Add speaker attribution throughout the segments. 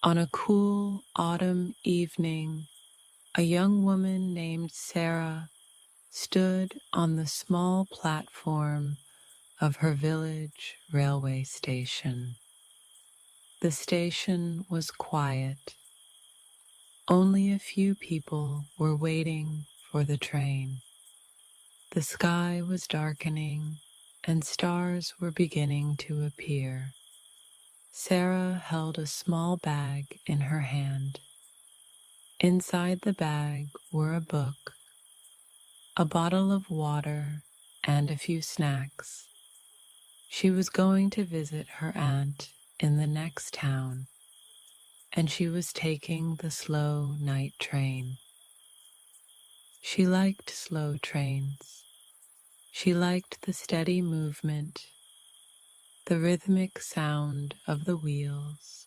Speaker 1: On a cool autumn evening, a young woman named Sarah stood on the small platform of her village railway station. The station was quiet. Only a few people were waiting for the train. The sky was darkening and stars were beginning to appear. Sarah held a small bag in her hand. Inside the bag were a book, a bottle of water, and a few snacks. She was going to visit her aunt in the next town, and she was taking the slow night train. She liked slow trains. She liked the steady movement, the rhythmic sound of the wheels,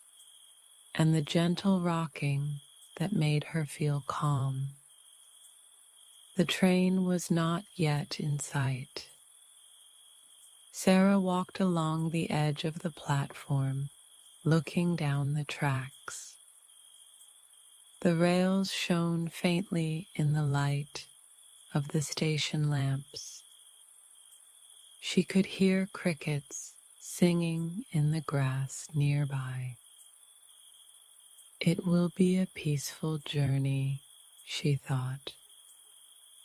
Speaker 1: and the gentle rocking that made her feel calm. The train was not yet in sight. Sarah walked along the edge of the platform, looking down the tracks. The rails shone faintly in the light of the station lamps. She could hear crickets singing in the grass nearby. It will be a peaceful journey, she thought.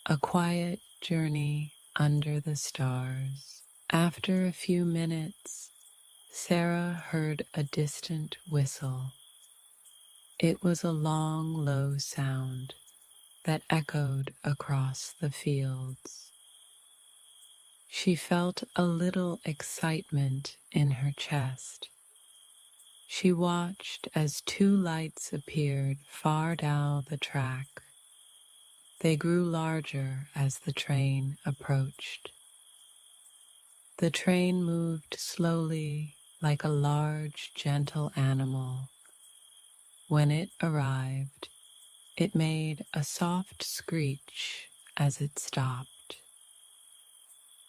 Speaker 1: A quiet journey under the stars. After a few minutes, Sarah heard a distant whistle. It was a long, low sound that echoed across the fields. She felt a little excitement in her chest. She watched as two lights appeared far down the track. They grew larger as the train approached. The train moved slowly like a large, gentle animal. When it arrived, it made a soft screech as it stopped.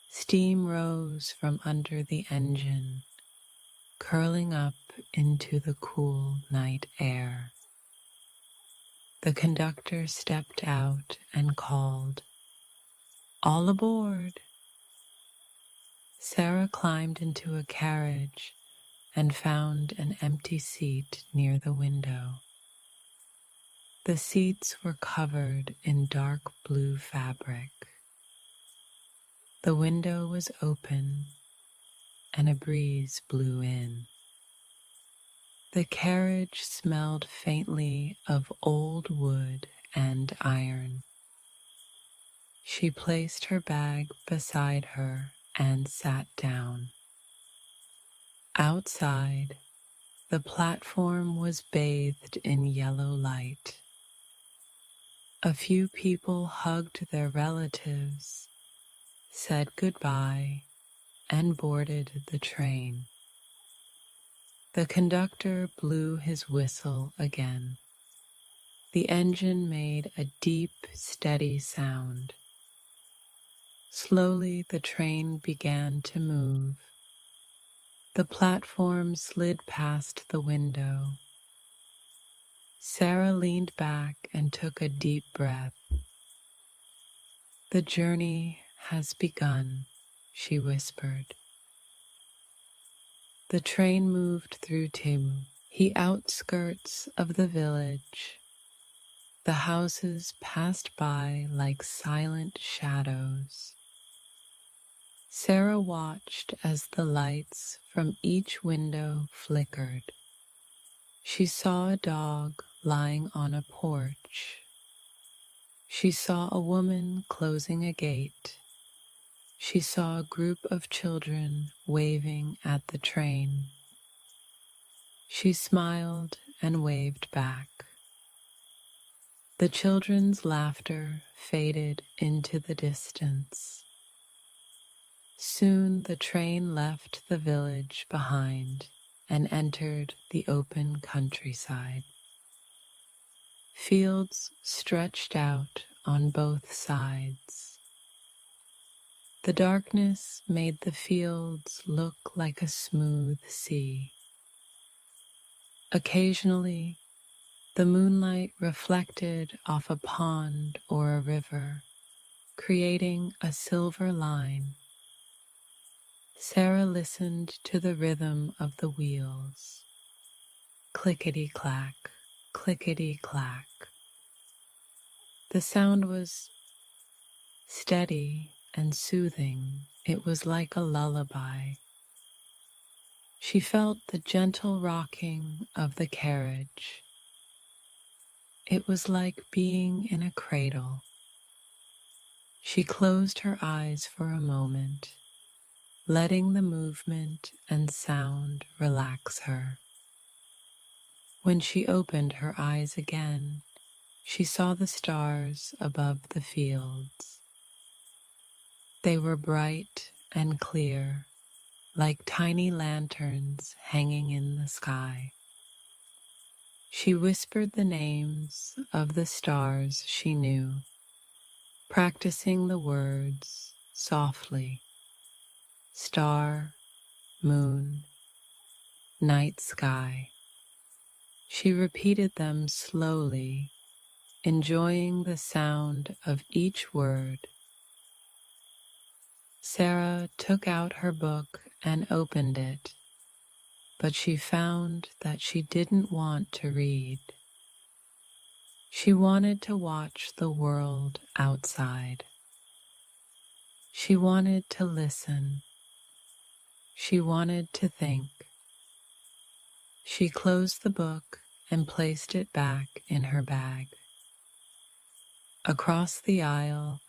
Speaker 1: Steam rose from under the engine, curling up into the cool night air. The conductor stepped out and called, "All aboard!" Sarah climbed into a carriage and found an empty seat near the window. The seats were covered in dark blue fabric. The window was open and a breeze blew in. The carriage smelled faintly of old wood and iron. She placed her bag beside her and sat down. Outside, the platform was bathed in yellow light. A few people hugged their relatives, said goodbye, and boarded the train. The conductor blew his whistle again. The engine made a deep, steady sound. Slowly the train began to move. The platform slid past the window. Sarah leaned back and took a deep breath. "The journey has begun," she whispered. The train moved through the outskirts of the village. The houses passed by like silent shadows. Sarah watched as the lights from each window flickered. She saw a dog lying on a porch. She saw a woman closing a gate. She saw a group of children waving at the train. She smiled and waved back. The children's laughter faded into the distance. Soon the train left the village behind and entered the open countryside. Fields stretched out on both sides. The darkness made the fields look like a smooth sea. Occasionally, the moonlight reflected off a pond or a river, creating a silver line. Sarah listened to the rhythm of the wheels. Clickety-clack, clickety-clack. The sound was steady and soothing. It was like a lullaby. She felt the gentle rocking of the carriage. It was like being in a cradle. She closed her eyes for a moment, letting the movement and sound relax her. When she opened her eyes again, she saw the stars above the fields. They were bright and clear, like tiny lanterns hanging in the sky. She whispered the names of the stars she knew, practicing the words softly. Star, moon, night sky. She repeated them slowly, enjoying the sound of each word. Sarah took out her book and opened it, but she found that she didn't want to read. She wanted to watch the world outside. She wanted to listen. She wanted to think. She closed the book and placed it back in her bag. Across the aisle,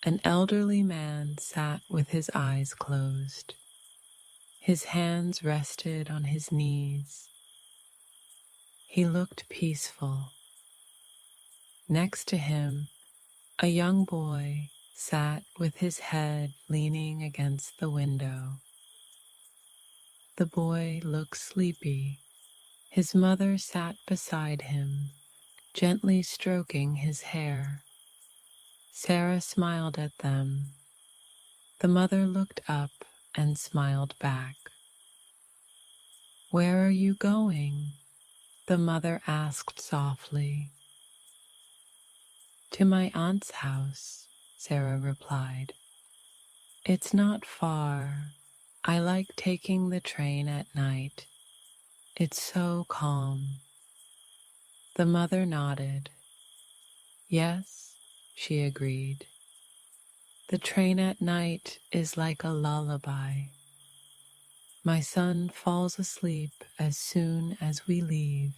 Speaker 1: an elderly man sat with his eyes closed. His hands rested on his knees. He looked peaceful. Next to him, a young boy sat with his head leaning against the window. The boy looked sleepy. His mother sat beside him, gently stroking his hair. Sarah smiled at them. The mother looked up and smiled back. "Where are you going?" the mother asked softly. "To my aunt's house," Sarah replied. "It's not far. I like taking the train at night. It's so calm." The mother nodded. "Yes," she agreed. "The train at night is like a lullaby. My son falls asleep as soon as we leave."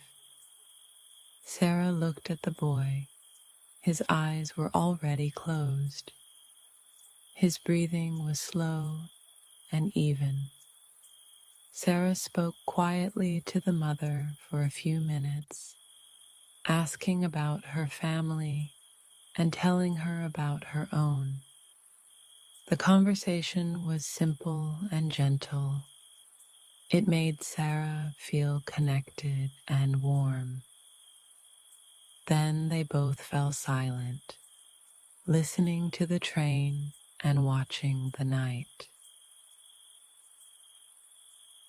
Speaker 1: Sarah looked at the boy. His eyes were already closed. His breathing was slow and even. Sarah spoke quietly to the mother for a few minutes, asking about her family and telling her about her own. The conversation was simple and gentle. It made Sarah feel connected and warm. Then they both fell silent, listening to the train and watching the night.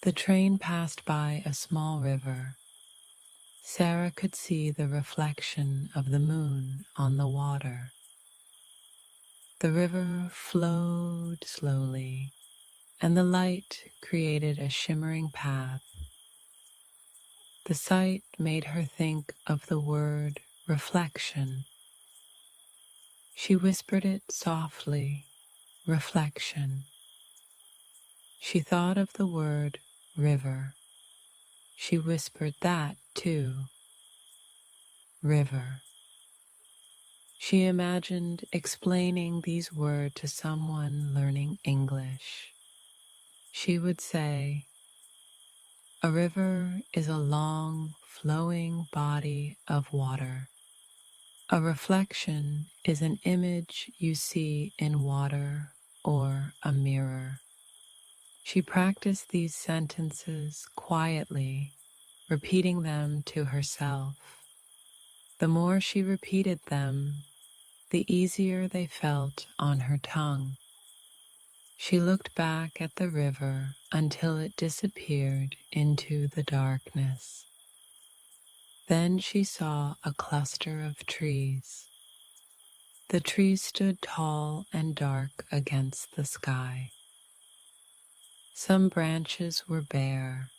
Speaker 1: The train passed by a small river. Sarah could see the reflection of the moon on the water. The river flowed slowly, and the light created a shimmering path. The sight made her think of the word reflection. She whispered it softly, reflection. She thought of the word river. She whispered that too, river. She imagined explaining these words to someone learning English. She would say, "A river is a long, flowing body of water. A reflection is an image you see in water or a mirror." She practiced these sentences quietly, repeating them to herself. The more she repeated them, the easier they felt on her tongue. She looked back at the river until it disappeared into the darkness. Then she saw a cluster of trees. The trees stood tall and dark against the sky. Some branches were bare,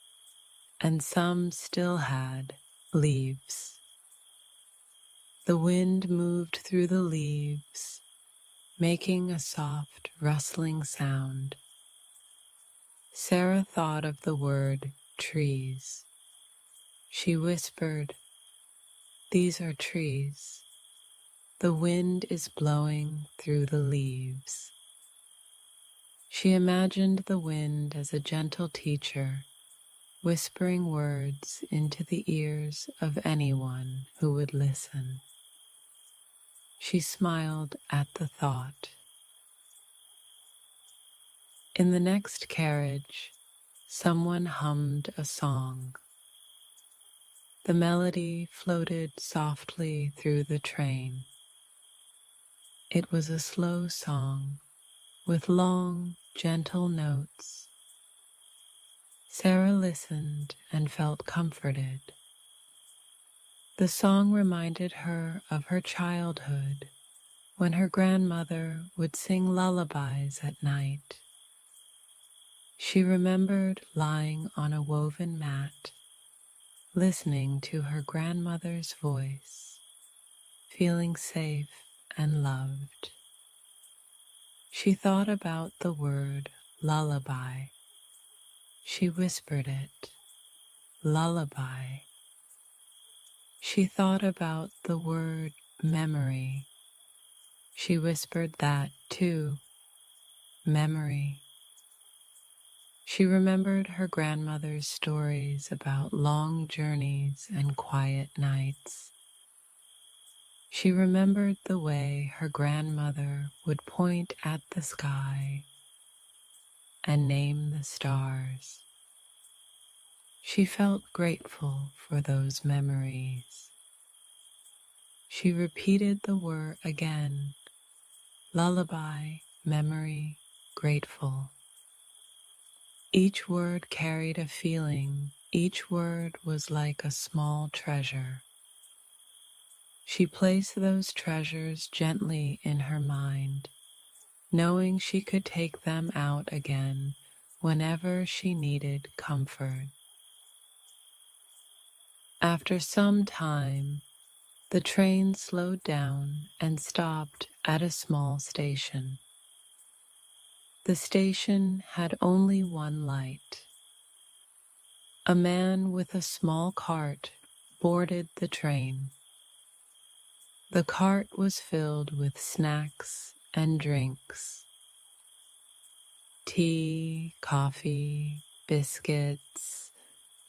Speaker 1: and some still had leaves. The wind moved through the leaves, making a soft, rustling sound. Sarah thought of the word trees. She whispered, "These are trees. The wind is blowing through the leaves." She imagined the wind as a gentle teacher, whispering words into the ears of anyone who would listen. She smiled at the thought. In the next carriage, someone hummed a song. The melody floated softly through the train. It was a slow song with long, gentle notes. Sarah listened and felt comforted. The song reminded her of her childhood, when her grandmother would sing lullabies at night. She remembered lying on a woven mat, listening to her grandmother's voice, feeling safe and loved. She thought about the word lullaby. She whispered it, lullaby. She thought about the word memory. She whispered that too, memory. She remembered her grandmother's stories about long journeys and quiet nights. She remembered the way her grandmother would point at the sky and name the stars. She felt grateful for those memories. She repeated the word again, lullaby, memory, grateful. Each word carried a feeling. Each word was like a small treasure. She placed those treasures gently in her mind, knowing she could take them out again whenever she needed comfort. After some time, the train slowed down and stopped at a small station. The station had only one light. A man with a small cart boarded the train. The cart was filled with snacks and drinks. Tea, coffee, biscuits,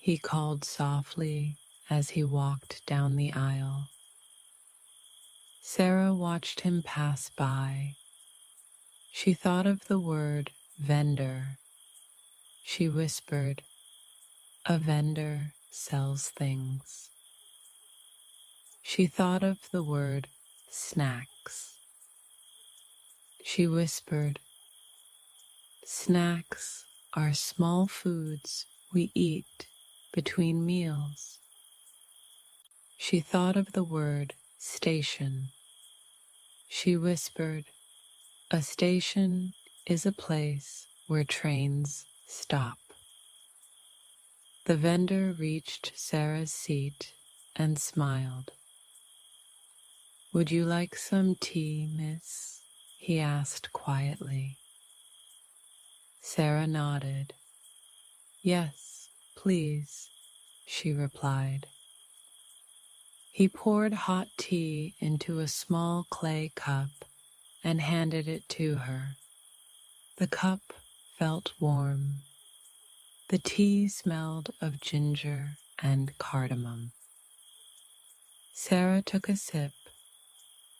Speaker 1: he called softly as he walked down the aisle. Sarah watched him pass by. She thought of the word vendor. She whispered, "A vendor sells things." She thought of the word snacks. She whispered, "Snacks are small foods we eat between meals." She thought of the word station. She whispered, "A station is a place where trains stop." The vendor reached Sarah's seat and smiled. "Would you like some tea, miss?" he asked quietly. Sarah nodded. "Yes, please," she replied. He poured hot tea into a small clay cup and handed it to her. The cup felt warm. The tea smelled of ginger and cardamom. Sarah took a sip.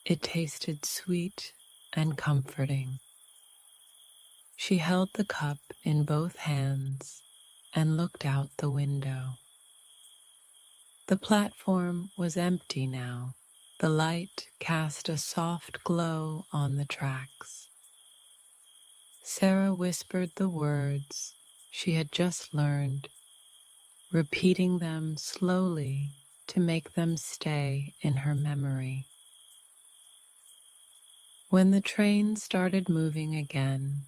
Speaker 1: It tasted sweet and comforting. She held the cup in both hands and looked out the window. The platform was empty now. The light cast a soft glow on the tracks. Sarah whispered the words she had just learned, repeating them slowly to make them stay in her memory. When the train started moving again,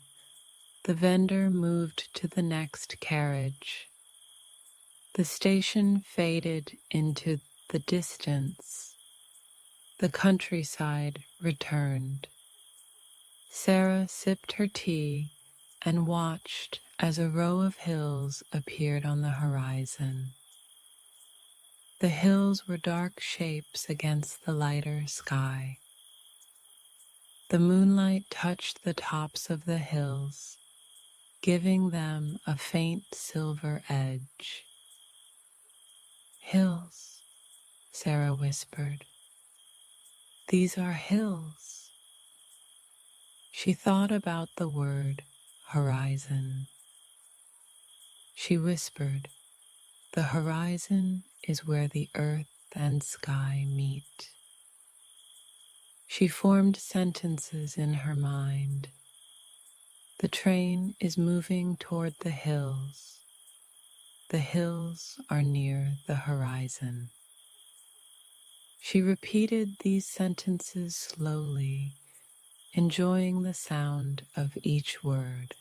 Speaker 1: the vendor moved to the next carriage. The station faded into the distance. The countryside returned. Sarah sipped her tea and watched as a row of hills appeared on the horizon. The hills were dark shapes against the lighter sky. The moonlight touched the tops of the hills, giving them a faint silver edge. "Hills," Sarah whispered. "These are hills." She thought about the word horizon. She whispered, "The horizon is where the earth and sky meet." She formed sentences in her mind. The train is moving toward the hills. The hills are near the horizon. She repeated these sentences slowly, enjoying the sound of each word.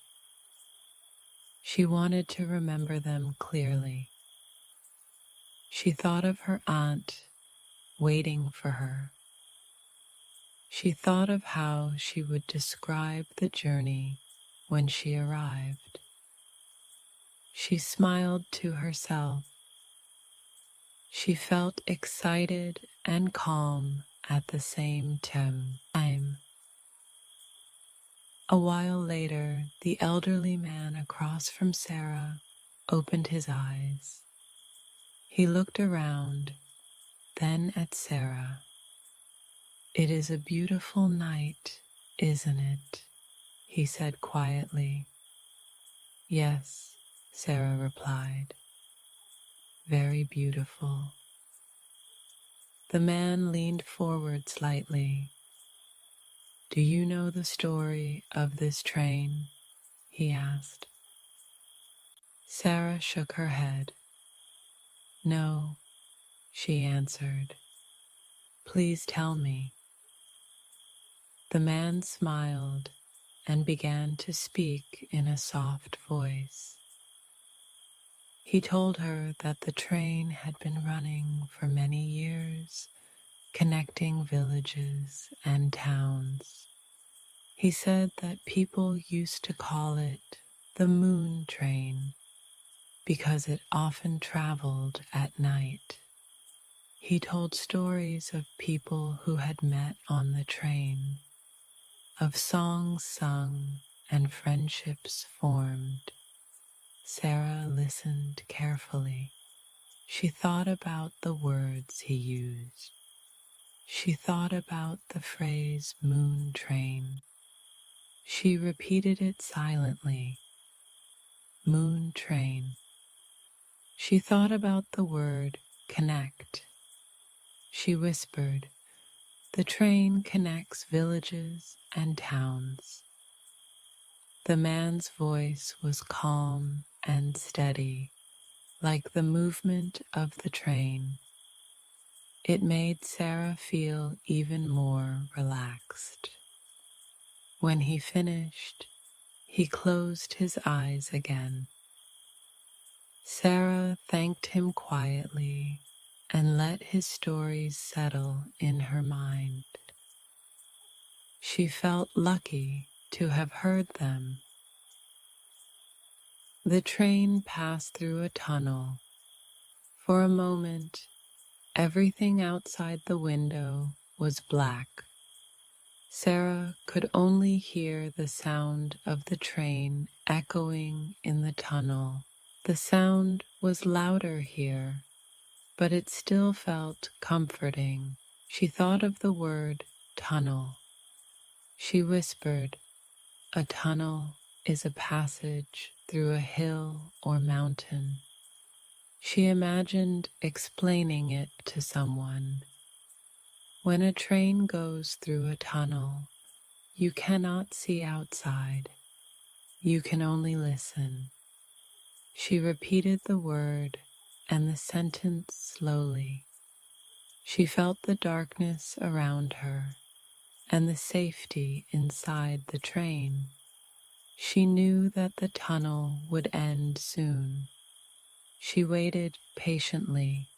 Speaker 1: She wanted to remember them clearly. She thought of her aunt waiting for her. She thought of how she would describe the journey when she arrived. She smiled to herself. She felt excited and calm at the same time. A while later, the elderly man across from Sarah opened his eyes. He looked around, then at Sarah. "It is a beautiful night, isn't it?" he said quietly. "Yes," Sarah replied. "Very beautiful." The man leaned forward slightly. "Do you know the story of this train?" he asked. Sarah shook her head. "No," she answered. "Please tell me." The man smiled and began to speak in a soft voice. He told her that the train had been running for many years, connecting villages and towns. He said that people used to call it the moon train because it often traveled at night. He told stories of people who had met on the train, of songs sung and friendships formed. Sarah listened carefully. She thought about the words he used. She thought about the phrase moon train. She repeated it silently. Moon train. She thought about the word connect. She whispered, "The train connects villages and towns." The man's voice was calm and steady, like the movement of the train. It made Sarah feel even more relaxed. When he finished, he closed his eyes again. Sarah thanked him quietly and let his stories settle in her mind. She felt lucky to have heard them. The train passed through a tunnel. For a moment, everything outside the window was black. Sarah could only hear the sound of the train echoing in the tunnel. The sound was louder here, but it still felt comforting. She thought of the word tunnel. She whispered, "A tunnel is a passage through a hill or mountain." She imagined explaining it to someone. When a train goes through a tunnel, you cannot see outside. You can only listen. She repeated the word and the sentence slowly. She felt the darkness around her and the safety inside the train. She knew that the tunnel would end soon. She waited patiently.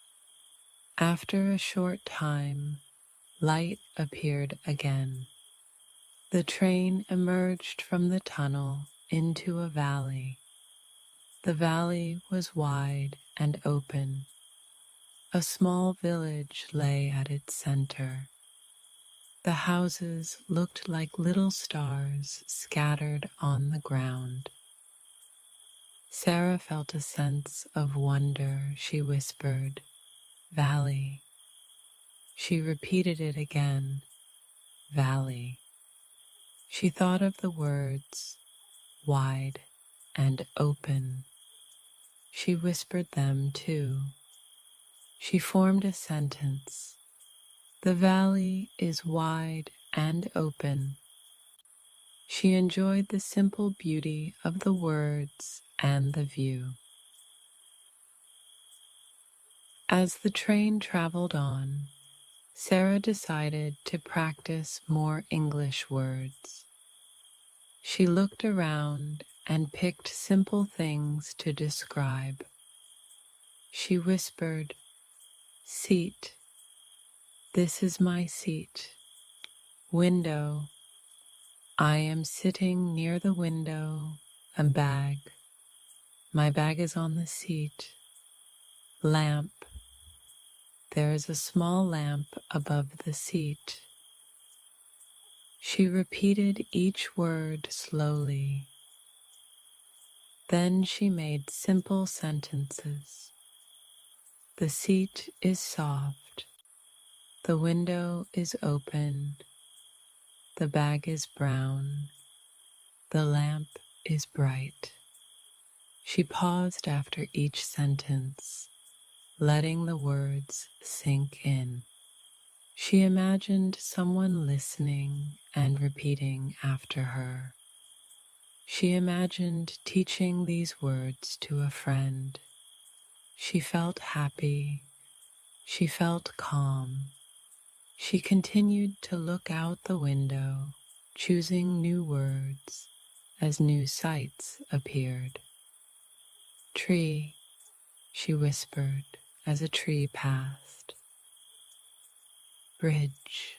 Speaker 1: After a short time, light appeared again. The train emerged from the tunnel into a valley. The valley was wide and open. A small village lay at its center. The houses looked like little stars scattered on the ground. Sarah felt a sense of wonder. She whispered, "Valley." She repeated it again, "Valley." She thought of the words, wide and open. She whispered them too. She formed a sentence. The valley is wide and open. She enjoyed the simple beauty of the words and the view. As the train traveled on, Sarah decided to practice more English words. She looked around and picked simple things to describe. She whispered, "Seat. This is my seat. Window. I am sitting near the window. A bag. My bag is on the seat. Lamp. There is a small lamp above the seat." She repeated each word slowly. Then she made simple sentences. The seat is soft. The window is open. The bag is brown. The lamp is bright. She paused after each sentence, letting the words sink in. She imagined someone listening and repeating after her. She imagined teaching these words to a friend. She felt happy. She felt calm. She continued to look out the window, choosing new words as new sights appeared. "Tree," she whispered as a tree passed. "Bridge,"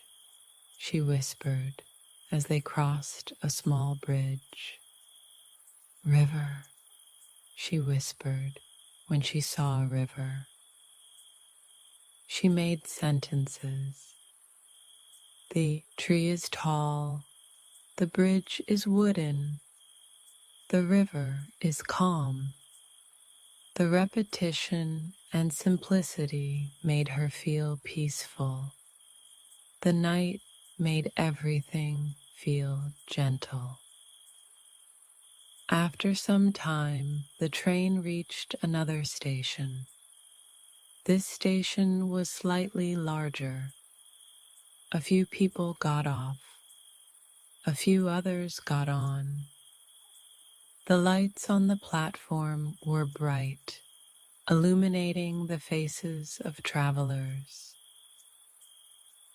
Speaker 1: she whispered as they crossed a small bridge. "River," she whispered when she saw a river. She made sentences. The tree is tall. The bridge is wooden. The river is calm. The repetition and simplicity made her feel peaceful. The night made everything feel gentle. After some time, the train reached another station. This station was slightly larger. A few people got off. A few others got on. The lights on the platform were bright, illuminating the faces of travelers.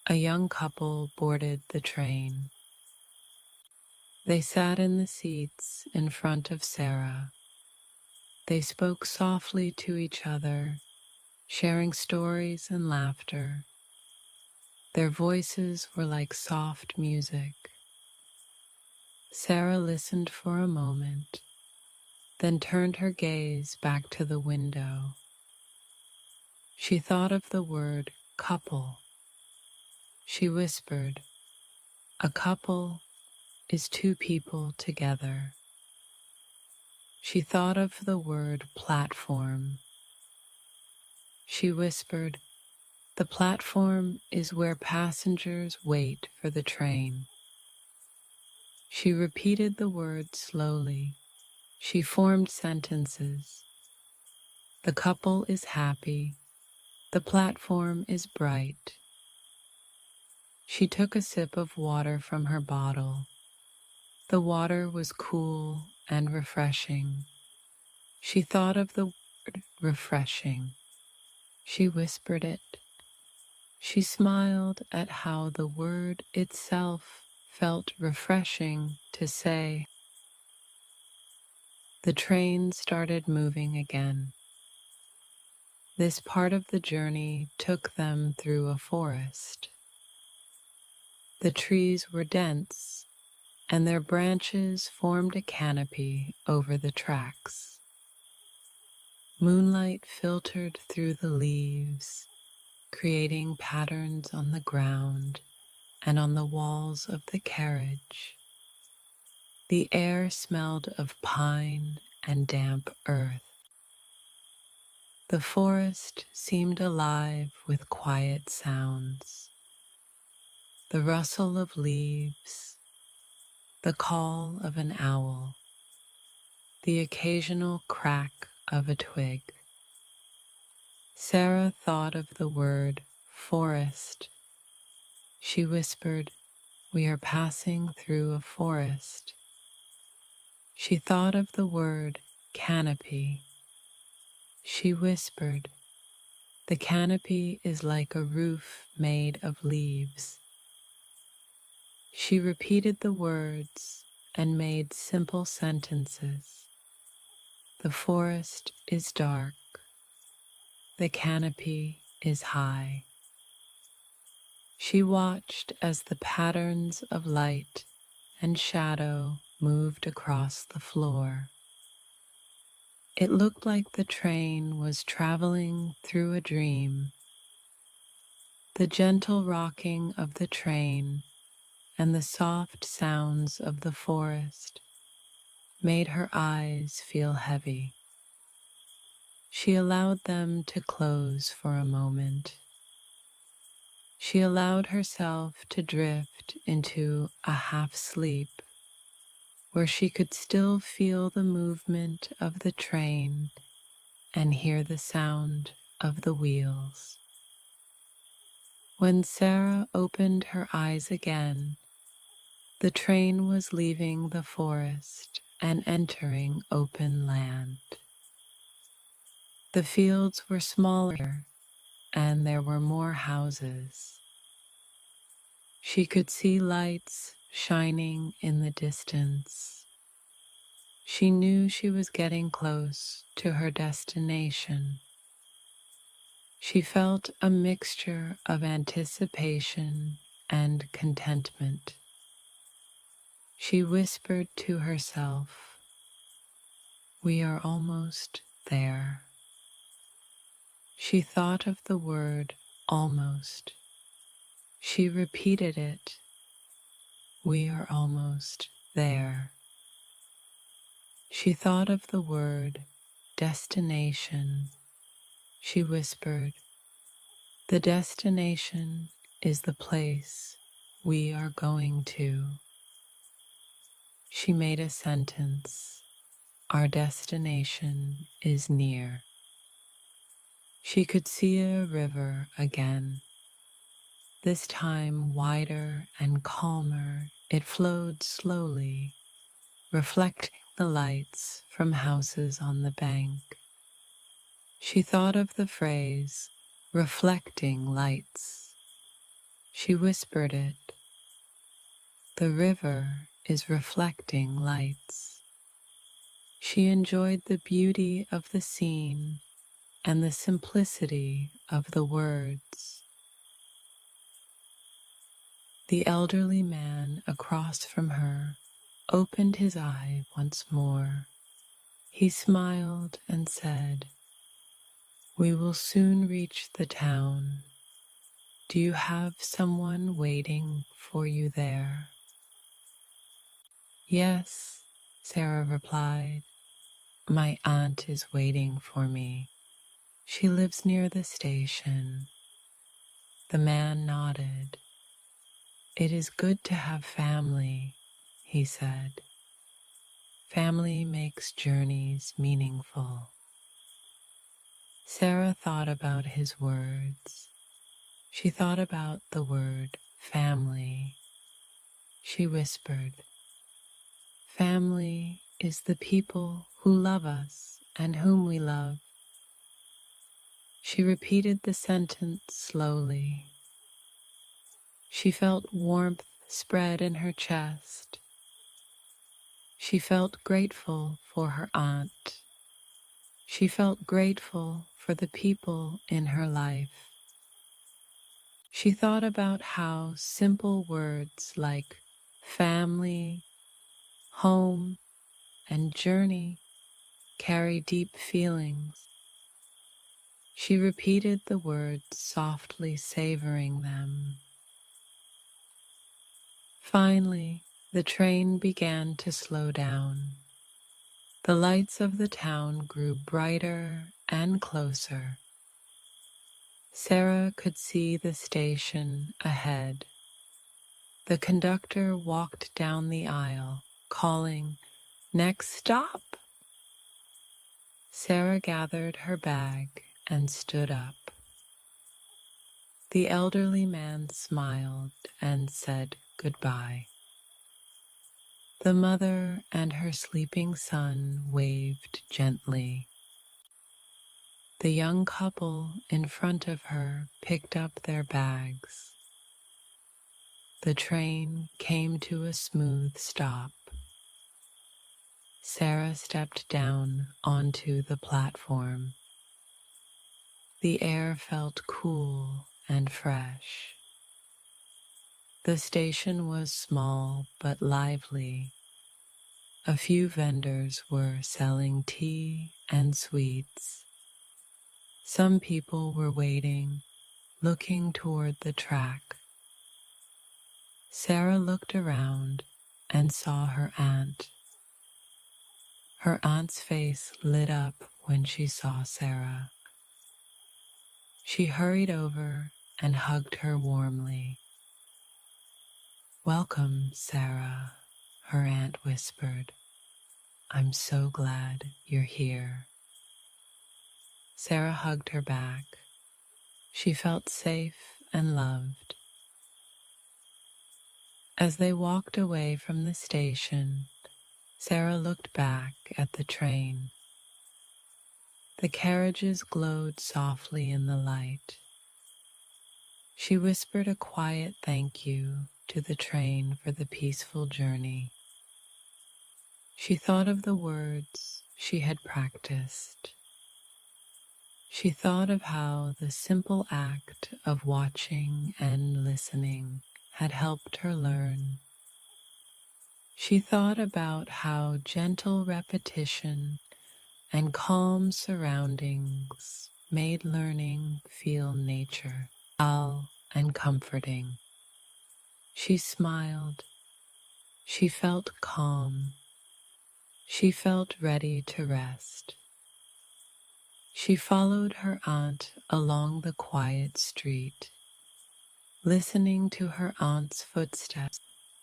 Speaker 1: A young couple boarded the train. They sat in the seats in front of Sarah. They spoke softly to each other, sharing stories and laughter. Their voices were like soft music. Sarah listened for a moment, then turned her gaze back to the window. She thought of the word couple. She whispered, "A couple is two people together." She thought of the word platform. She whispered, "The platform is where passengers wait for the train." She repeated the word slowly. She formed sentences. The couple is happy. The platform is bright. She took a sip of water from her bottle. The water was cool and refreshing. She thought of the word refreshing. She whispered it. She smiled at how the word itself felt refreshing to say. The train started moving again. This part of the journey took them through a forest. The trees were dense, and their branches formed a canopy over the tracks. Moonlight filtered through the leaves, creating patterns on the ground and on the walls of the carriage. The air smelled of pine and damp earth. The forest seemed alive with quiet sounds. The rustle of leaves, the call of an owl, the occasional crack of a twig. Sarah thought of the word forest. She whispered, "We are passing through a forest." She thought of the word canopy. She whispered, "The canopy is like a roof made of leaves." She repeated the words and made simple sentences. The forest is dark. The canopy is high. She watched as the patterns of light and shadow moved across the floor. It looked like the train was traveling through a dream. The gentle rocking of the train and the soft sounds of the forest made her eyes feel heavy. She allowed them to close for a moment. She allowed herself to drift into a half sleep where she could still feel the movement of the train and hear the sound of the wheels. When Sarah opened her eyes again, the train was leaving the forest and entering open land. The fields were smaller and there were more houses. She could see lights shining in the distance. She knew she was getting close to her destination. She felt a mixture of anticipation and contentment. She whispered to herself, "We are almost there." She thought of the word almost. She repeated it, "We are almost there." She thought of the word destination. She whispered, "The destination is the place we are going to." She made a sentence, "Our destination is near." She could see a river again. This time wider and calmer, it flowed slowly, reflecting the lights from houses on the bank. She thought of the phrase, reflecting lights. She whispered it, "The river is reflecting lights." She enjoyed the beauty of the scene and the simplicity of the words. The elderly man across from her opened his eye once more. He smiled and said, "We will soon reach the town. Do you have someone waiting for you there?" "Yes," Sarah replied. "My aunt is waiting for me. She lives near the station." The man nodded. "It is good to have family," he said. "Family makes journeys meaningful." Sarah thought about his words. She thought about the word family. She whispered, "Family is the people who love us and whom we love." She repeated the sentence slowly, She felt warmth spread in her chest. She felt grateful for her aunt. She felt grateful for the people in her life. She thought about how simple words like family, home, and journey carry deep feelings. She repeated the words softly, savoring them. Finally, the train began to slow down. The lights of the town grew brighter and closer. Sarah could see the station ahead. The conductor walked down the aisle, calling, "Next stop!" Sarah gathered her bag and stood up. The elderly man smiled and said goodbye. The mother and her sleeping son waved gently. The young couple in front of her picked up their bags. The train came to a smooth stop. Sarah stepped down onto the platform. The air felt cool and fresh. The station was small but lively. A few vendors were selling tea and sweets. Some people were waiting, looking toward the track. Sarah looked around and saw her aunt. Her aunt's face lit up when she saw Sarah. She hurried over and hugged her warmly. "Welcome, Sarah," her aunt whispered. "I'm so glad you're here." Sarah hugged her back. She felt safe and loved. As they walked away from the station, Sarah looked back at the train. The carriages glowed softly in the light. She whispered a quiet thank you to the train for the peaceful journey. She thought of the words she had practiced. She thought of how the simple act of watching and listening had helped her learn. She thought about how gentle repetition and calm surroundings made learning feel natural and comforting. She smiled. She felt calm. She felt ready to rest. She followed her aunt along the quiet street, listening to her aunt's footsteps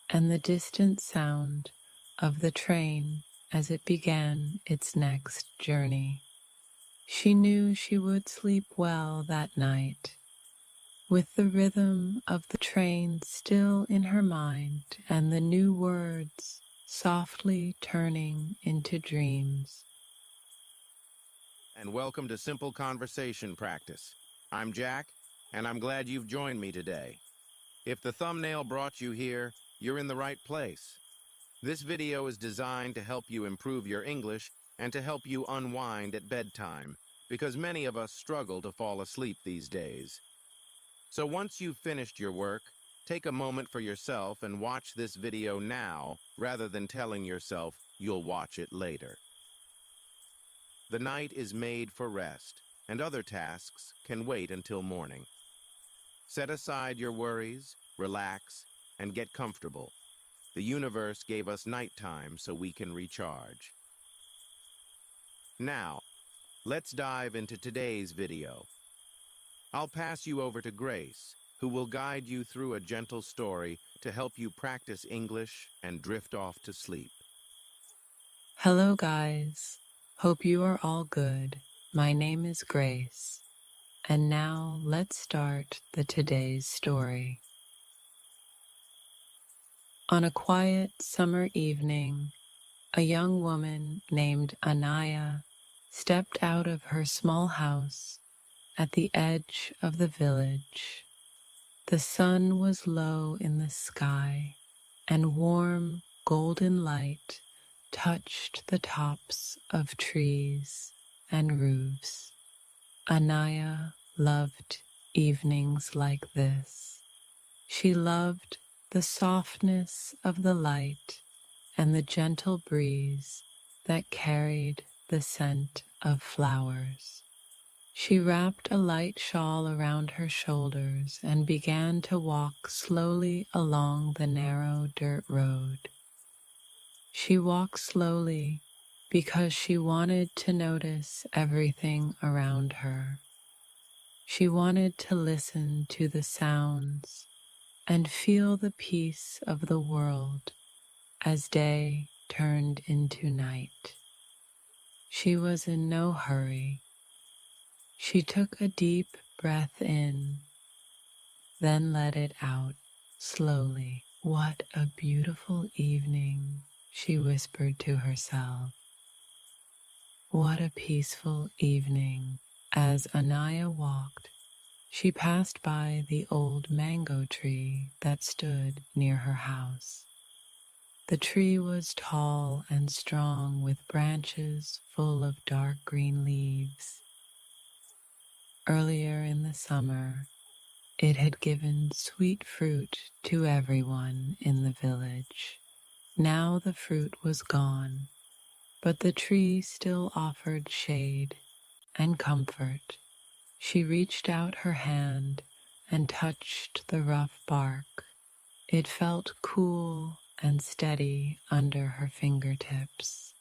Speaker 1: and the distant sound of the train as it began its next journey. She knew she would sleep well that night, with the rhythm of the train still in her mind and the new words softly turning into dreams.
Speaker 2: And welcome to Simple Conversation Practice. I'm Jack, and I'm glad you've joined me today. If the thumbnail brought you here, you're in the right place. This video is designed to help you improve your English and to help you unwind at bedtime, because many of us struggle to fall asleep these days. So once you've finished your work, take a moment for yourself and watch this video now rather than telling yourself you'll watch it later. The night is made for rest, and other tasks can wait until morning. Set aside your worries, relax, and get comfortable. The universe gave us nighttime so we can recharge. Now, let's dive into today's video. I'll pass you over to Grace, who will guide you through a gentle story to help you practice English and drift off to sleep.
Speaker 1: Hello, guys. Hope you are all good. My name is Grace. And now let's start today's story. On a quiet summer evening, a young woman named Anaya stepped out of her small house at the edge of the village. The sun was low in the sky, and warm golden light touched the tops of trees and roofs. Anaya loved evenings like this. She loved the softness of the light and the gentle breeze that carried the scent of flowers. She wrapped a light shawl around her shoulders and began to walk slowly along the narrow dirt road. She walked slowly because she wanted to notice everything around her. She wanted to listen to the sounds and feel the peace of the world as day turned into night. She was in no hurry. She took a deep breath in, then let it out slowly. "What a beautiful evening," she whispered to herself. "What a peaceful evening." As Anaya walked, she passed by the old mango tree that stood near her house. The tree was tall and strong with branches full of dark green leaves. Earlier in the summer, it had given sweet fruit to everyone in the village. Now the fruit was gone, but the tree still offered shade and comfort. She reached out her hand and touched the rough bark. It felt cool and steady under her fingertips.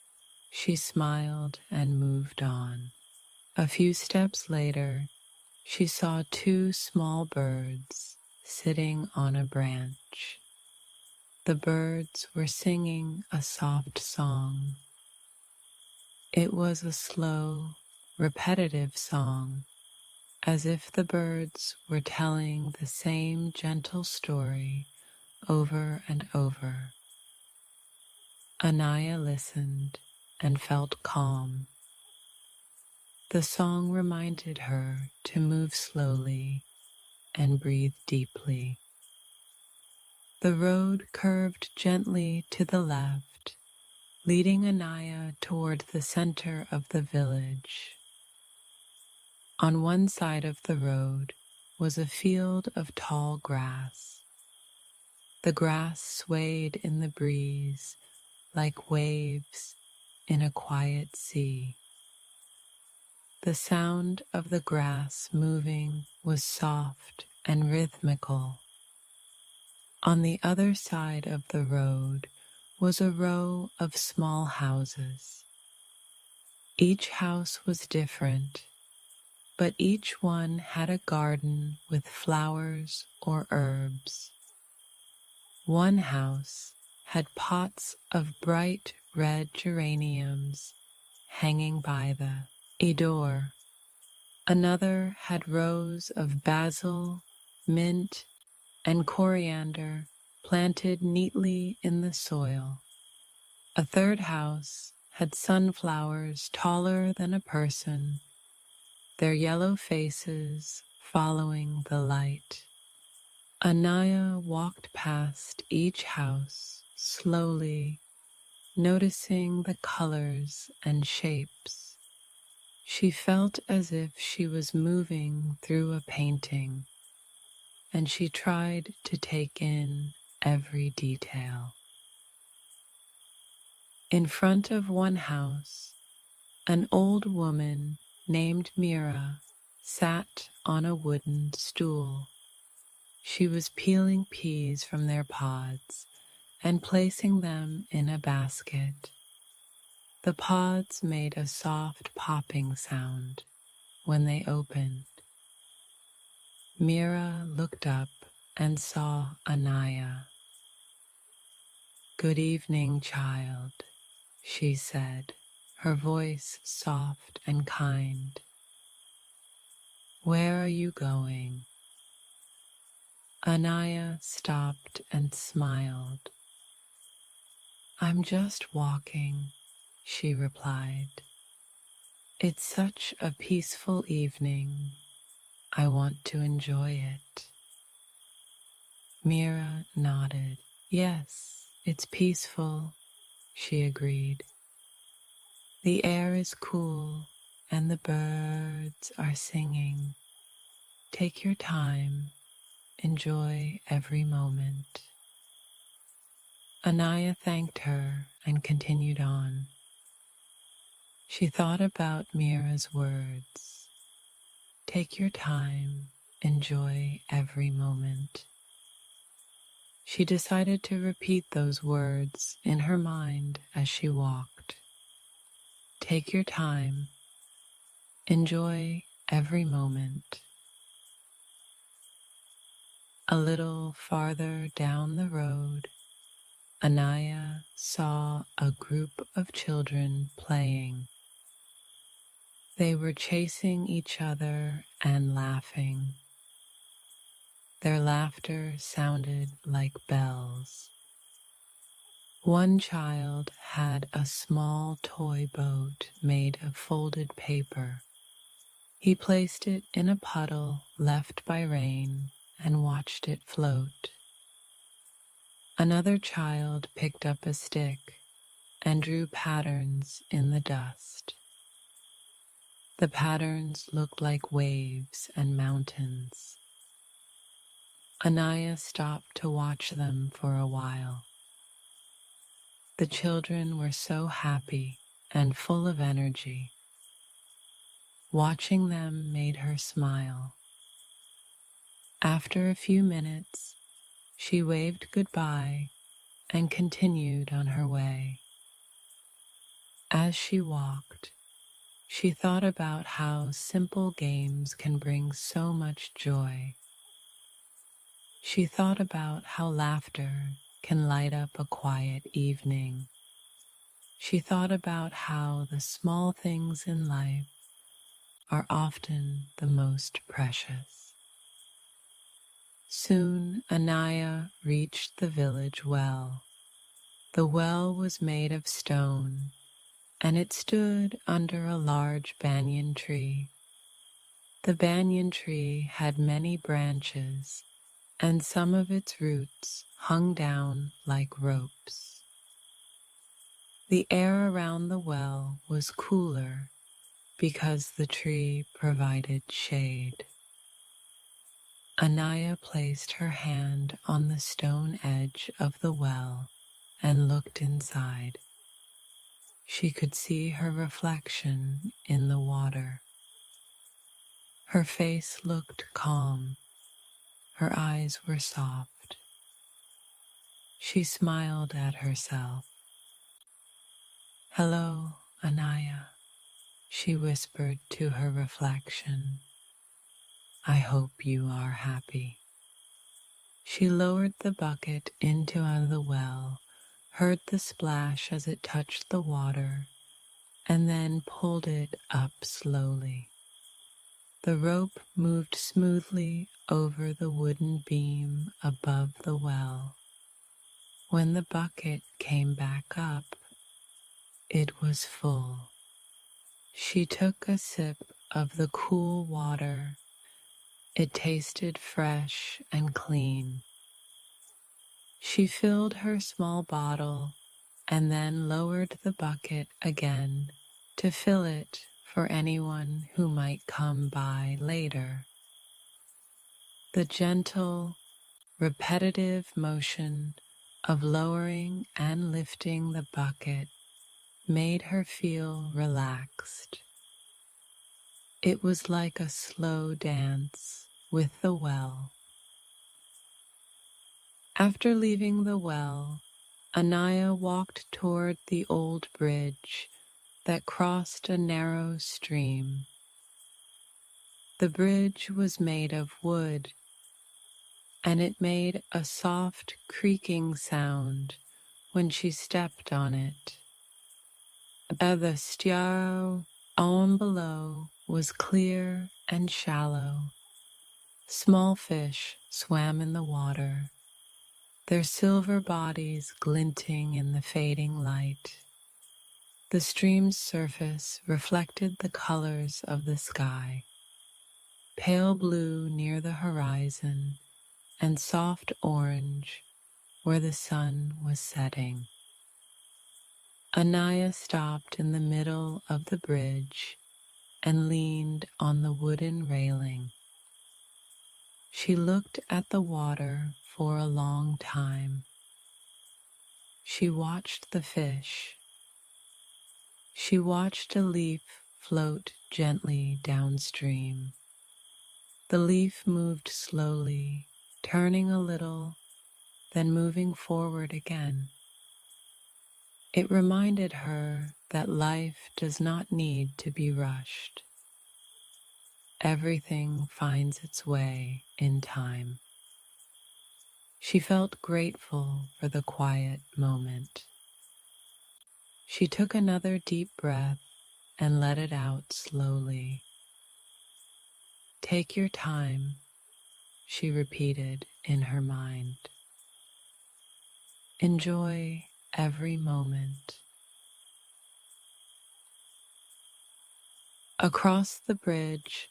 Speaker 1: She smiled and moved on. A few steps later, she saw two small birds sitting on a branch. The birds were singing a soft song. It was a slow, repetitive song, as if the birds were telling the same gentle story over and over. Anaya listened and felt calm. The song reminded her to move slowly and breathe deeply. The road curved gently to the left, leading Anaya toward the center of the village. On one side of the road was a field of tall grass. The grass swayed in the breeze like waves in a quiet sea. The sound of the grass moving was soft and rhythmical. On the other side of the road was a row of small houses. Each house was different, but each one had a garden with flowers or herbs. One house had pots of bright red geraniums hanging by the door. Another had rows of basil, mint, and coriander planted neatly in the soil. A third house had sunflowers taller than a person, their yellow faces following the light. Anaya walked past each house slowly, noticing the colors and shapes. She felt as if she was moving through a painting, and she tried to take in every detail. In front of one house, an old woman named Mira sat on a wooden stool. She was peeling peas from their pods and placing them in a basket. The pods made a soft popping sound when they opened. Mira looked up and saw Anaya. "Good evening, child," she said, her voice soft and kind. "Where are you going?" Anaya stopped and smiled. "I'm just walking," she replied. "It's such a peaceful evening. I want to enjoy it." Mira nodded. Yes, it's peaceful, she agreed. The air is cool and the birds are singing. Take your time, enjoy every moment. Anaya thanked her and continued on. She thought about Mira's words. Take your time, enjoy every moment. She decided to repeat those words in her mind as she walked. Take your time, enjoy every moment. A little farther down the road, Anaya saw a group of children playing. They were chasing each other and laughing. Their laughter sounded like bells. One child had a small toy boat made of folded paper. He placed it in a puddle left by rain and watched it float. Another child picked up a stick and drew patterns in the dust. The patterns looked like waves and mountains. Anaya stopped to watch them for a while. The children were so happy and full of energy. Watching them made her smile. After a few minutes, she waved goodbye and continued on her way. As she walked, she thought about how simple games can bring so much joy. She thought about how laughter can light up a quiet evening. She thought about how the small things in life are often the most precious. Soon Anaya reached the village well. The well was made of stone, and it stood under a large banyan tree. The banyan tree had many branches, and some of its roots hung down like ropes. The air around the well was cooler because the tree provided shade. Anaya placed her hand on the stone edge of the well and looked inside. She could see her reflection in the water. Her face looked calm. Her eyes were soft. She smiled at herself. "Hello, Anaya," she whispered to her reflection. "I hope you are happy." She lowered the bucket into the well, heard the splash as it touched the water, and then pulled it up slowly. The rope moved smoothly over the wooden beam above the well. When the bucket came back up, it was full. She took a sip of the cool water. It tasted fresh and clean. She filled her small bottle and then lowered the bucket again to fill it for anyone who might come by later. The gentle, repetitive motion of lowering and lifting the bucket made her feel relaxed. It was like a slow dance with the well. After leaving the well, Anaya walked toward the old bridge that crossed a narrow stream. The bridge was made of wood, and it made a soft creaking sound when she stepped on it. The stiaro on below was clear and shallow. Small fish swam in the water, their silver bodies glinting in the fading light. The stream's surface reflected the colors of the sky, pale blue near the horizon and soft orange where the sun was setting. Anaya stopped in the middle of the bridge and leaned on the wooden railing. She looked at the water for a long time. She watched the fish. She watched a leaf float gently downstream. The leaf moved slowly, turning a little, then moving forward again. It reminded her that life does not need to be rushed. Everything finds its way in time. She felt grateful for the quiet moment. She took another deep breath and let it out slowly. Take your time, she repeated in her mind. Enjoy every moment. Across the bridge,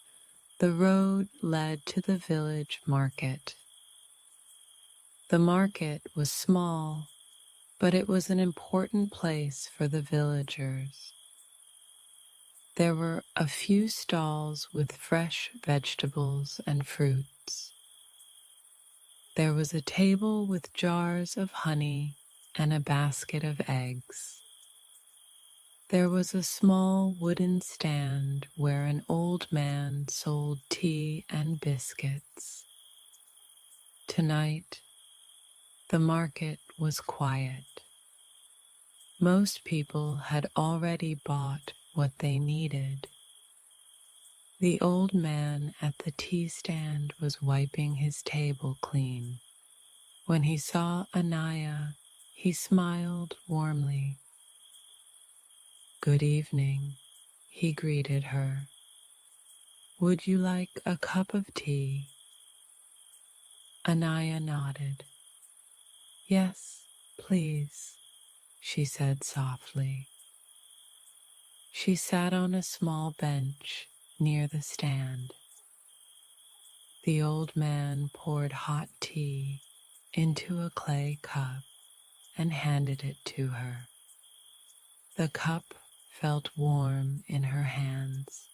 Speaker 1: the road led to the village market. The market was small, but it was an important place for the villagers. There were a few stalls with fresh vegetables and fruits. There was a table with jars of honey and a basket of eggs. There was a small wooden stand where an old man sold tea and biscuits. Tonight, the market was quiet. Most people had already bought what they needed. The old man at the tea stand was wiping his table clean. When he saw Anaya, he smiled warmly. "Good evening," he greeted her. "Would you like a cup of tea?" Anaya nodded. "Yes, please," she said softly. She sat on a small bench near the stand. The old man poured hot tea into a clay cup and handed it to her. The cup felt warm in her hands.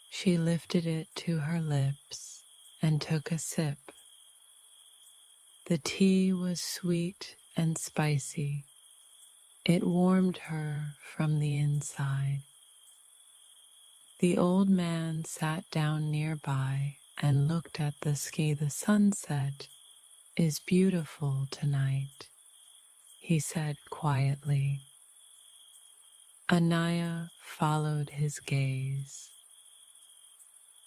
Speaker 1: She lifted it to her lips and took a sip. The tea was sweet and spicy. It warmed her from the inside. The old man sat down nearby and looked at the sky. "The sunset is beautiful tonight," he said quietly. Anaya followed his gaze.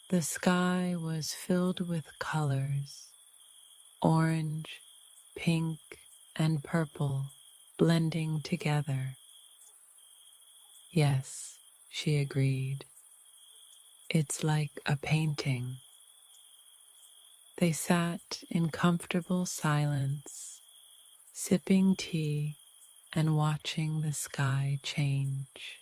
Speaker 1: The sky was filled with colors, orange, pink, and purple blending together. "Yes," she agreed. "It's like a painting." They sat in comfortable silence, sipping tea and watching the sky change.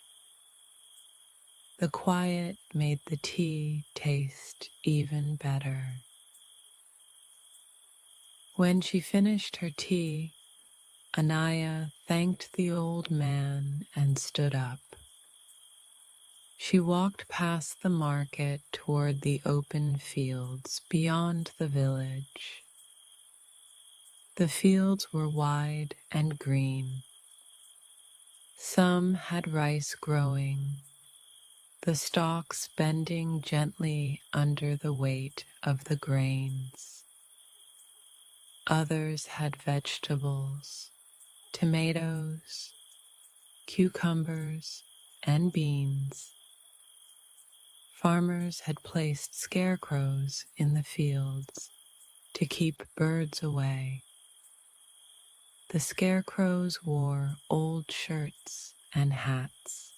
Speaker 1: The quiet made the tea taste even better. When she finished her tea, Anaya thanked the old man and stood up. She walked past the market toward the open fields beyond the village. The fields were wide and green. Some had rice growing, the stalks bending gently under the weight of the grains. Others had vegetables, tomatoes, cucumbers, and beans. Farmers had placed scarecrows in the fields to keep birds away. The scarecrows wore old shirts and hats.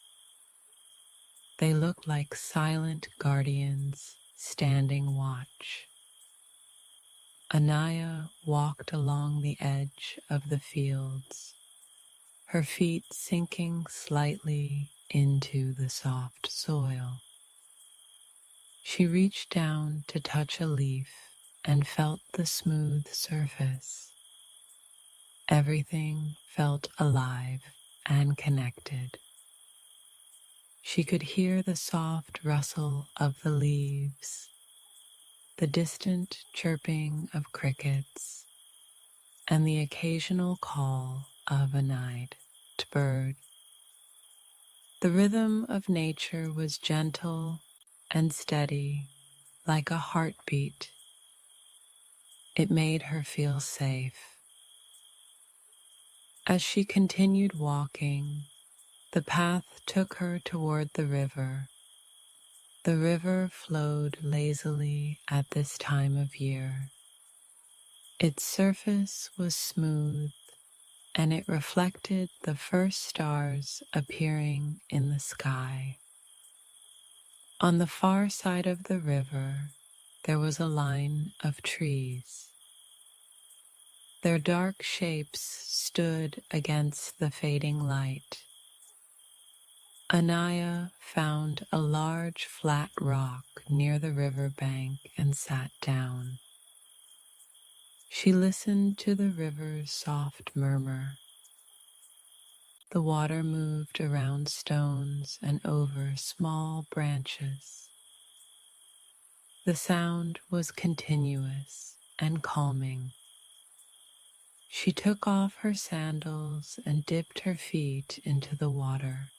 Speaker 1: They looked like silent guardians standing watch. Anaya walked along the edge of the fields, her feet sinking slightly into the soft soil. She reached down to touch a leaf and felt the smooth surface. Everything felt alive and connected. She could hear the soft rustle of the leaves, the distant chirping of crickets, and the occasional call of a night bird. The rhythm of nature was gentle and steady, like a heartbeat. It made her feel safe. As she continued walking, the path took her toward the river. The river flowed lazily at this time of year. Its surface was smooth, and it reflected the first stars appearing in the sky. On the far side of the river, there was a line of trees. Their dark shapes stood against the fading light. Anaya found a large flat rock near the river bank and sat down. She listened to the river's soft murmur. The water moved around stones and over small branches. The sound was continuous and calming. She took off her sandals and dipped her feet into the water.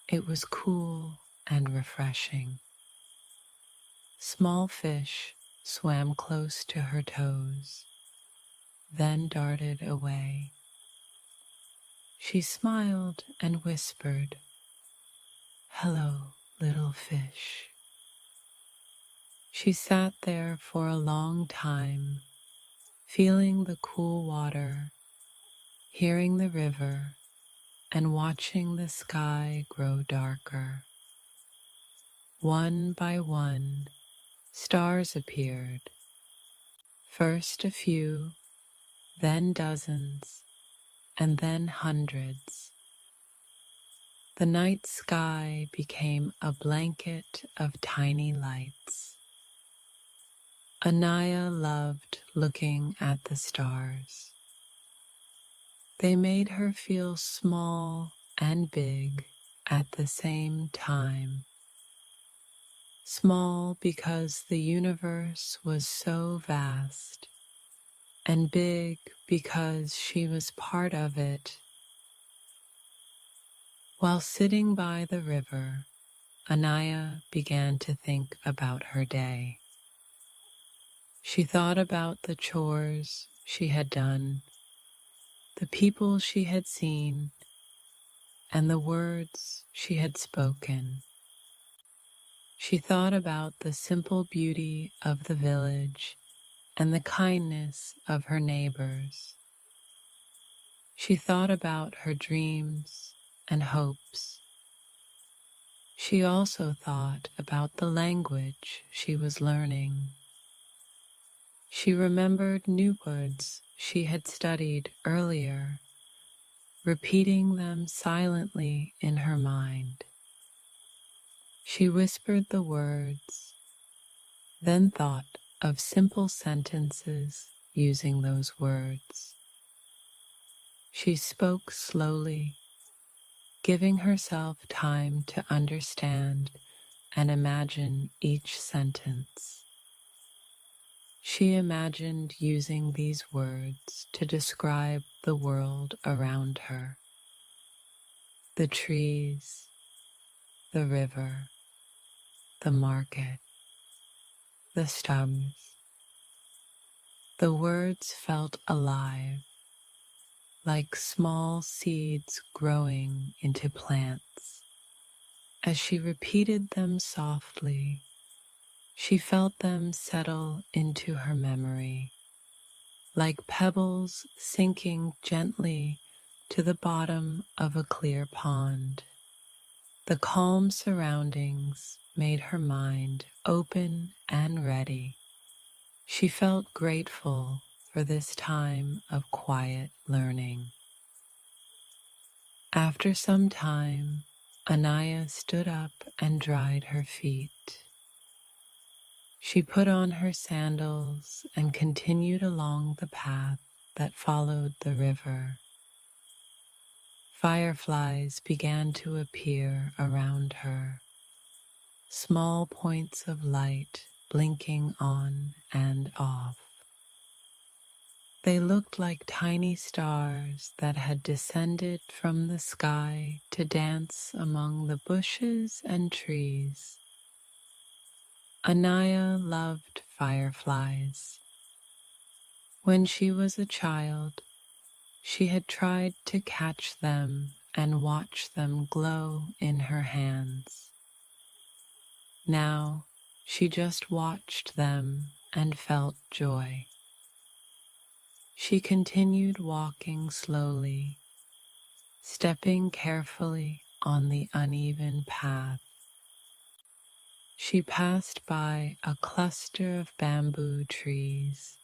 Speaker 1: It was cool and refreshing. Small fish swam close to her toes, then darted away. She smiled and whispered, "Hello, little fish." She sat there for a long time, feeling the cool water, hearing the river, and watching the sky grow darker. One by one, stars appeared. First a few, then dozens, and then hundreds. The night sky became a blanket of tiny lights. Anaya loved looking at the stars. They made her feel small and big at the same time. Small because the universe was so vast, and big because she was part of it. While sitting by the river, Anaya began to think about her day. She thought about the chores she had done, the people she had seen, and the words she had spoken. She thought about the simple beauty of the village and the kindness of her neighbors. She thought about her dreams and hopes. She also thought about the language she was learning. She remembered new words she had studied earlier, repeating them silently in her mind. She whispered the words, then thought of simple sentences using those words. She spoke slowly, giving herself time to understand and imagine each sentence. She imagined using these words to describe the world around her, the trees, the river, the market, the stars. The words felt alive, like small seeds growing into plants. As she repeated them softly, she felt them settle into her memory, like pebbles sinking gently to the bottom of a clear pond. The calm surroundings made her mind open and ready. She felt grateful for this time of quiet learning. After some time, Anaya stood up and dried her feet. She put on her sandals and continued along the path that followed the river. Fireflies began to appear around her, small points of light blinking on and off. They looked like tiny stars that had descended from the sky to dance among the bushes and trees. Anaya loved fireflies. When she was a child, she had tried to catch them and watch them glow in her hands. Now she just watched them and felt joy. She continued walking slowly, stepping carefully on the uneven path. She passed by a cluster of bamboo trees.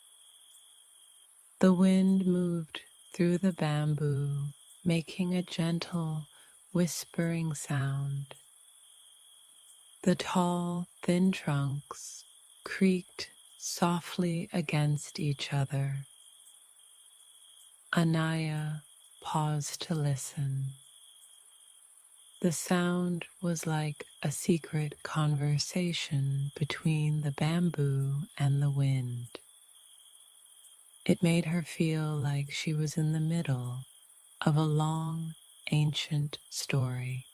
Speaker 1: The wind moved through the bamboo, making a gentle, whispering sound. The tall, thin trunks creaked softly against each other. Anaya paused to listen. The sound was like a secret conversation between the bamboo and the wind. It made her feel like she was in the middle of a long, ancient story.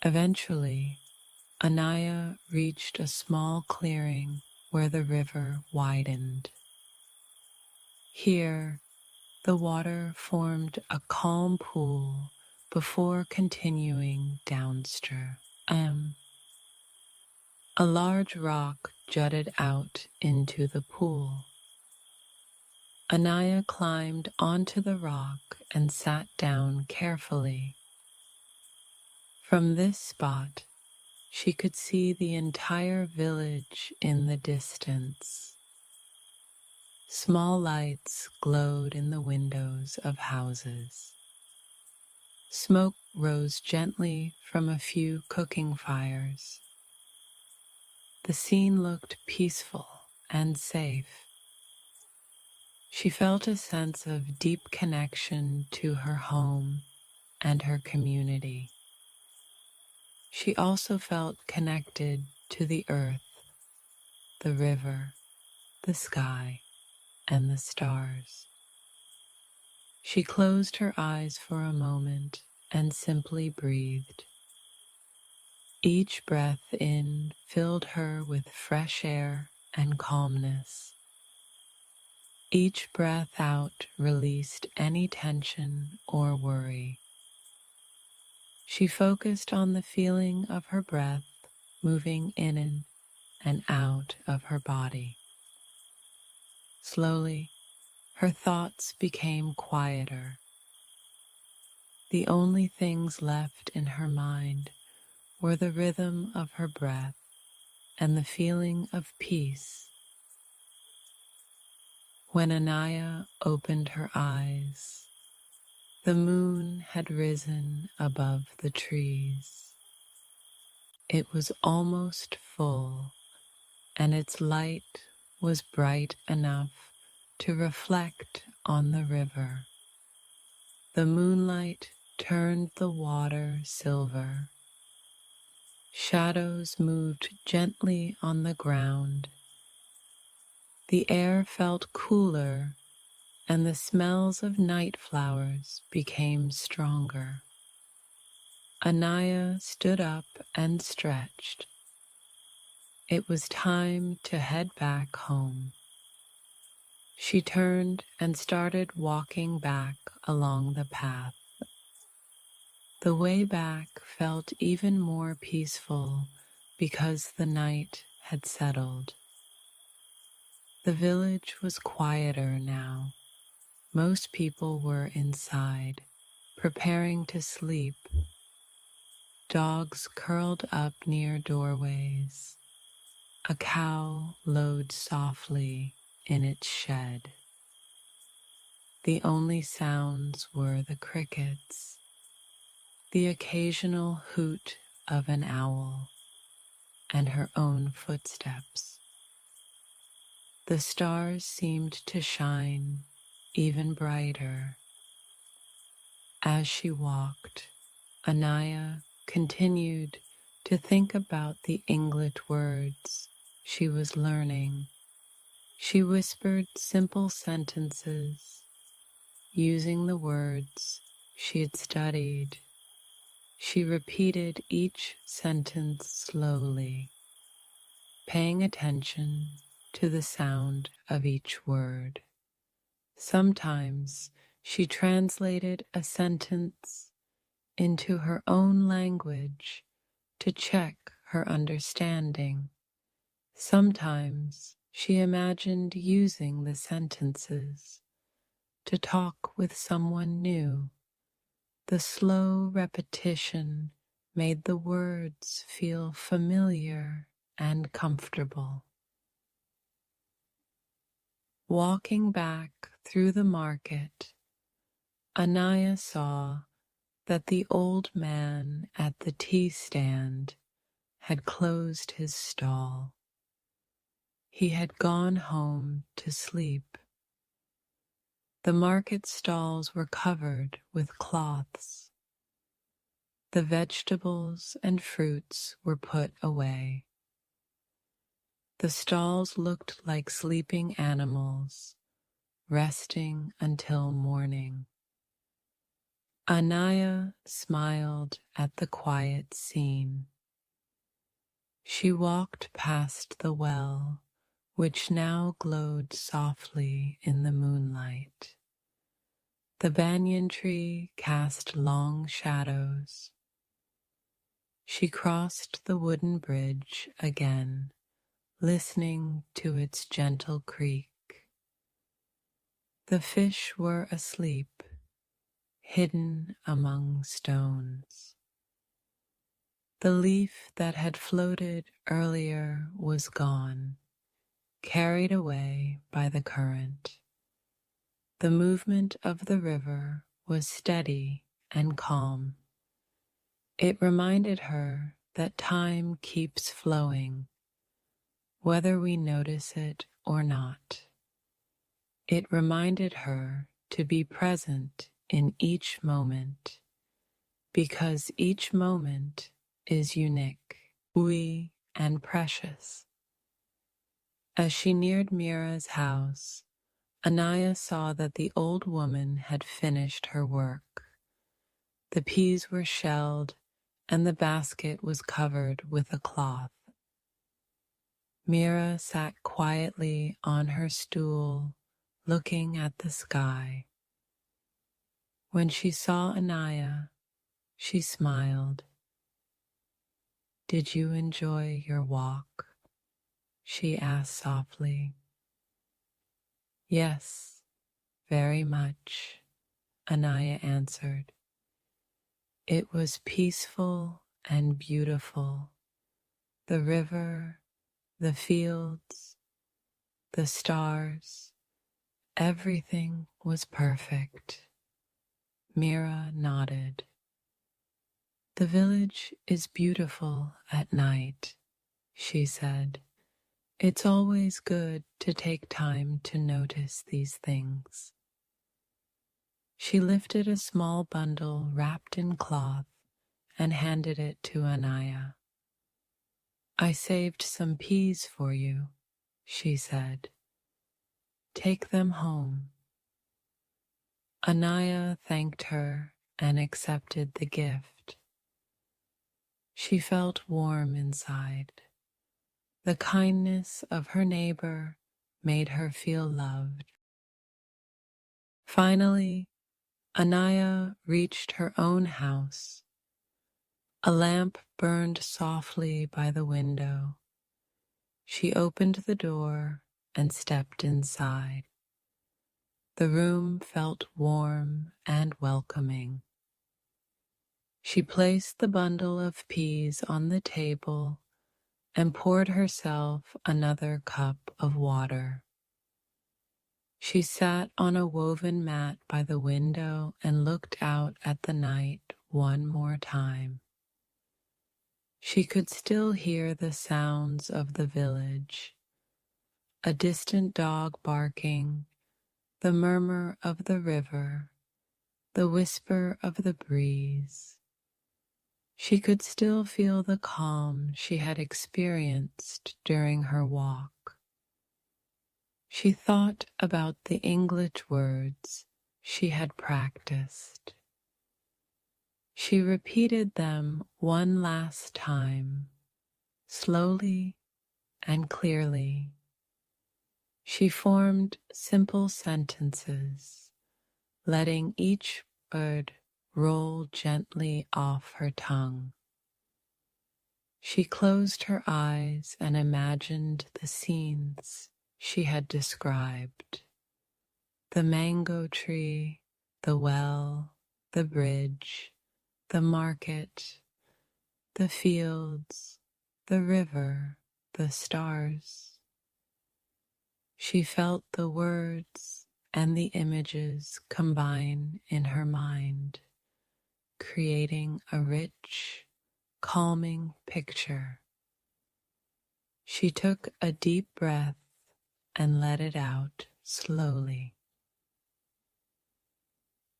Speaker 1: Eventually, Anaya reached a small clearing where the river widened. Here, the water formed a calm pool before continuing downstream. A large rock jutted out into the pool. Anaya climbed onto the rock and sat down carefully. From this spot, she could see the entire village in the distance. Small lights glowed in the windows of houses. Smoke rose gently from a few cooking fires. The scene looked peaceful and safe. She felt a sense of deep connection to her home and her community. She also felt connected to the earth, the river, the sky, and the stars. She closed her eyes for a moment and simply breathed. Each breath in filled her with fresh air and calmness. Each breath out released any tension or worry. She focused on the feeling of her breath moving in and out of her body. Slowly, her thoughts became quieter. The only things left in her mind were the rhythm of her breath and the feeling of peace. When Anaya opened her eyes, the moon had risen above the trees. It was almost full, and its light was bright enough to reflect on the river. The moonlight turned the water silver. Shadows moved gently on the ground. The air felt cooler, and the smells of night flowers became stronger. Anaya stood up and stretched. It was time to head back home. She turned and started walking back along the path. The way back felt even more peaceful because the night had settled. The village was quieter now. Most people were inside, preparing to sleep. Dogs curled up near doorways. A cow lowed softly in its shed. The only sounds were the crickets, the occasional hoot of an owl, and her own footsteps. The stars seemed to shine even brighter. As she walked, Anaya continued to think about the English words she was learning. She whispered simple sentences using the words she had studied. She repeated each sentence slowly, paying attention to the sound of each word. Sometimes she translated a sentence into her own language to check her understanding. Sometimes she imagined using the sentences to talk with someone new. The slow repetition made the words feel familiar and comfortable. Walking back through the market, Anaya saw that the old man at the tea stand had closed his stall. He had gone home to sleep. The market stalls were covered with cloths. The vegetables and fruits were put away. The stalls looked like sleeping animals, resting until morning. Anaya smiled at the quiet scene. She walked past the well, which now glowed softly in the moonlight. The banyan tree cast long shadows. She crossed the wooden bridge again, listening to its gentle creak. The fish were asleep, hidden among stones. The leaf that had floated earlier was gone, carried away by the current. The movement of the river was steady and calm. It reminded her that time keeps flowing, whether we notice it or not. It reminded her to be present in each moment, because each moment is unique, and precious. As she neared Mira's house, Anaya saw that the old woman had finished her work. The peas were shelled and the basket was covered with a cloth. Mira sat quietly on her stool, looking at the sky. When she saw Anaya, she smiled. "Did you enjoy your walk?" she asked softly. "Yes, very much," Anaya answered. "It was peaceful and beautiful. The river, the fields, the stars, everything was perfect." Mira nodded. "The village is beautiful at night," she said. "It's always good to take time to notice these things." She lifted a small bundle wrapped in cloth and handed it to Anaya. "I saved some peas for you," she said. "Take them home." Anaya thanked her and accepted the gift. She felt warm inside. The kindness of her neighbor made her feel loved. Finally, Anaya reached her own house. A lamp burned softly by the window. She opened the door and stepped inside. The room felt warm and welcoming. She placed the bundle of peas on the table and poured herself another cup of water. She sat on a woven mat by the window and looked out at the night one more time. She could still hear the sounds of the village, a distant dog barking, the murmur of the river, the whisper of the breeze. She could still feel the calm she had experienced during her walk. She thought about the English words she had practiced. She repeated them one last time, slowly and clearly. She formed simple sentences, letting each word roll gently off her tongue. She closed her eyes and imagined the scenes she had described: the mango tree, the well, the bridge, the market, the fields, the river, the stars. She felt the words and the images combine in her mind, creating a rich, calming picture. She took a deep breath and let it out slowly.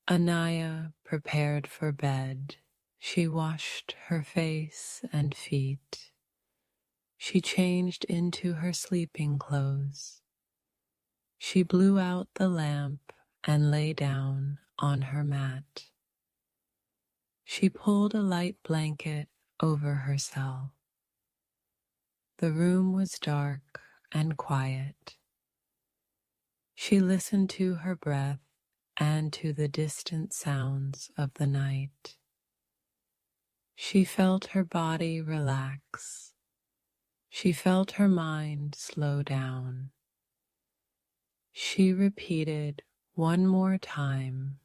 Speaker 1: Anaya prepared for bed. She washed her face and feet. She changed into her sleeping clothes. She blew out the lamp and lay down on her mat. She pulled a light blanket over herself. The room was dark and quiet. She listened to her breath and to the distant sounds of the night. She felt her body relax. She felt her mind slow down. She repeated one more time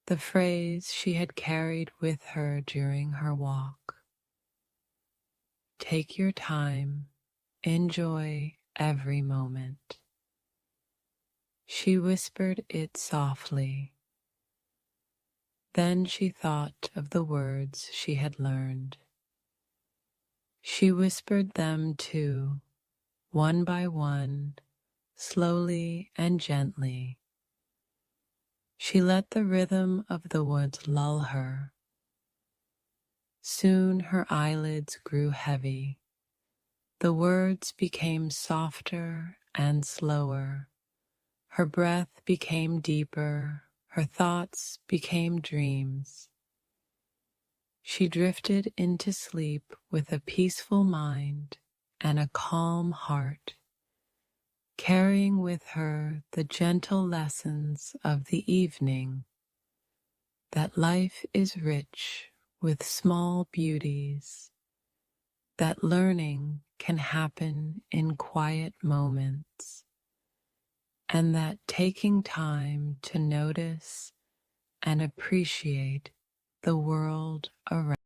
Speaker 1: the phrase she had carried with her during her walk. Take your time, enjoy every moment. She whispered it softly. Then she thought of the words she had learned. She whispered them too, one by one, slowly and gently. She let the rhythm of the woods lull her. Soon her eyelids grew heavy. The words became softer and slower. Her breath became deeper. Her thoughts became dreams. She drifted into sleep with a peaceful mind and a calm heart, carrying with her the gentle lessons of the evening, that life is rich with small beauties, that learning can happen in quiet moments, and that taking time to notice and appreciate the world around